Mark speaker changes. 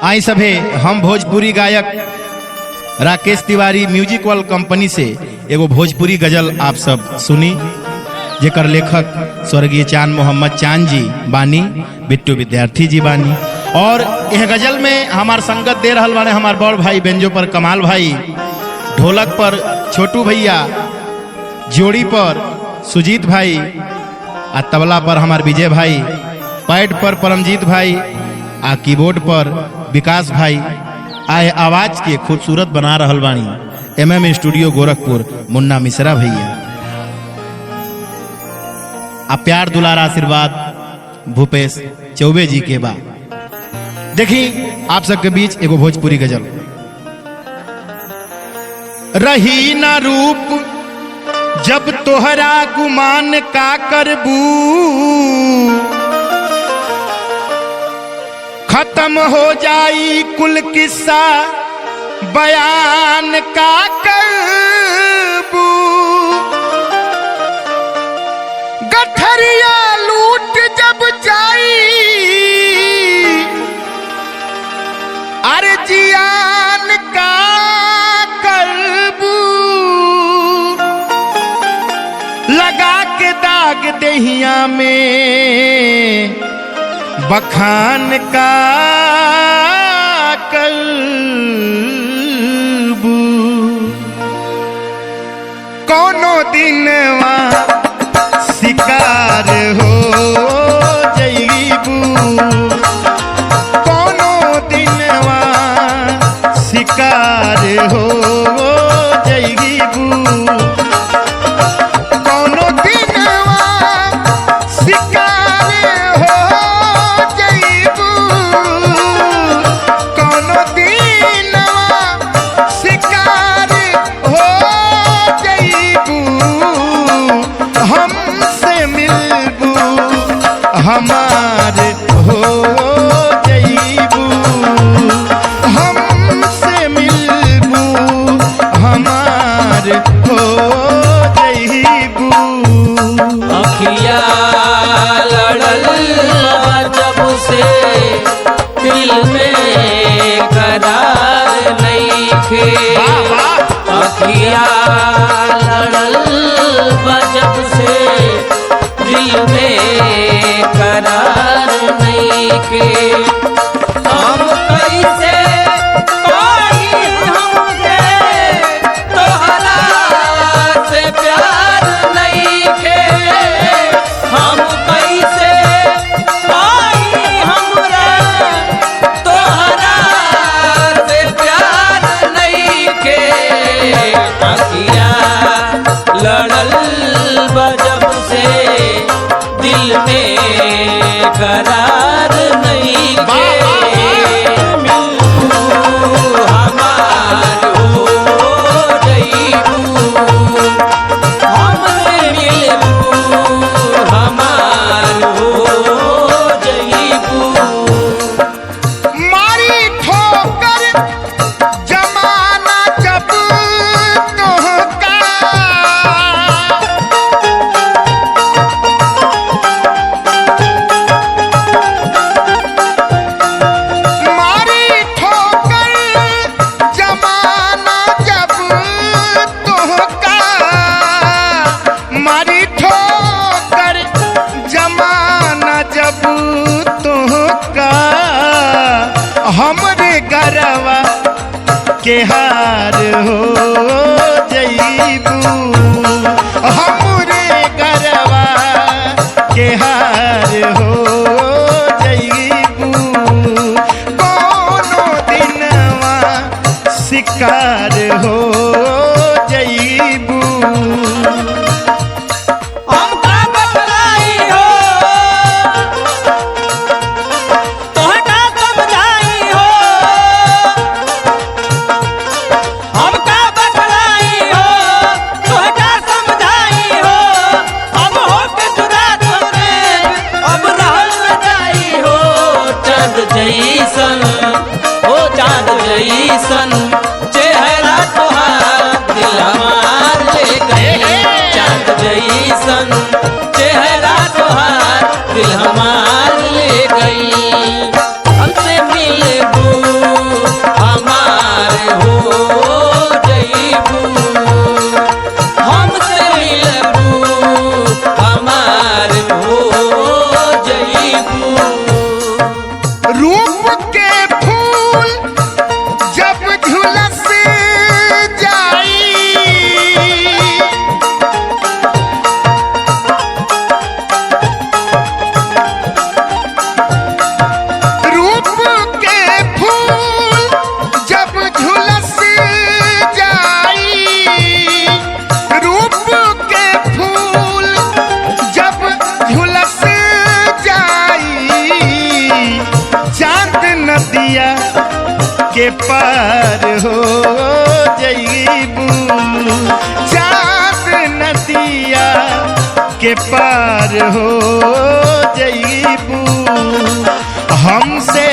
Speaker 1: आई सभे हम भोजपुरी गायक Rakesh Tiwari music world company से एगो भोजपुरी गजल आप सब सुनी, जेकर लेखक स्वर्गीय चांद मोहम्मद चांद जी बानी, बिट्टू विद्यार्थी जी बानी। और यह गजल में हमार संगत दे रहल बाने हमार बड़ भाई बेंजो पर कमाल भाई, ढोलक पर छोटू भैया, जोड़ी पर सुजीत भाई, आ तबला पर हमार विजय भाई, पैड पर परमजीत भाई, आ कीबोर्ड पर विकास भाई। आए आवाज के खूबसूरत बना रहल बानी MM स्टूडियो गोरखपुर मुन्ना मिश्रा भैया। आ प्यार दुलार आशीर्वाद भूपेश चौबे जी के बा। देखी आप सबके बीच एगो भोजपुरी गजल। रही ना रूप जब तोहरा गुमान का करबू, खत्म हो जाई कुल किस्सा बयान का करबू। गठरिया लूट जब जाई अरे जियान का करबू। लगा के दाग दहिया में बखान का करबू। कोनो दिनवा शिकार हो जईबू, कोनो दिनवा शिकार हो जईबू। कोनो दिनवा शिकार हो जईबू, कोनो दिनवा शिकार हो जईबू। हमसे मिलबू हमार हो जईबू, हमसे मिलबू हमार हो जईबू।
Speaker 2: अखिया लड़ल जब से दिल में करार नइखे। अखिया लड़ल जब से दिल में करार नइखे। हम कैसे कोई हमके तोहरा से प्यार नइखे। हम कैसे कोई हमरा तोहरा से प्यार नइखे। अखिया लड़ल जब से दिल में करार नइखे। हमार हो जईबू, हमसे मिलबू हमार हो जईबू।
Speaker 1: मारी ठोकर जमाना जब तोहका, मारी ठोकर जमाना जब तोहका, मारी ठोकर जमाना जब तोहका। हमरे गरवा के हार हो जईबू, हमरे गरवा के हार हो जईबू। कोनो दिनवा शिकार हो जईबू।
Speaker 2: हमका बतलाई हो, तोहका समझाई हो। हमका बतलाई हो, तोहका समझाई हो। अब होके जुदा तोरे अब रहल न जाई हो। चाँद जैसन हो, चाँद जैसन चेहरा तोहार दिल हमार ले गई। चाँद जैसन चेहरा तोहार दिल हमार ले गई। हमसे मिलबू
Speaker 1: रूप के फूल जब झुलस जाई, रूप के फूल जब झुलस जाई, रूप के फूल जब झुलस जाई, चांद नदिया के पार हो जईबू, चांद नदिया के पार हो जईबू, हमसे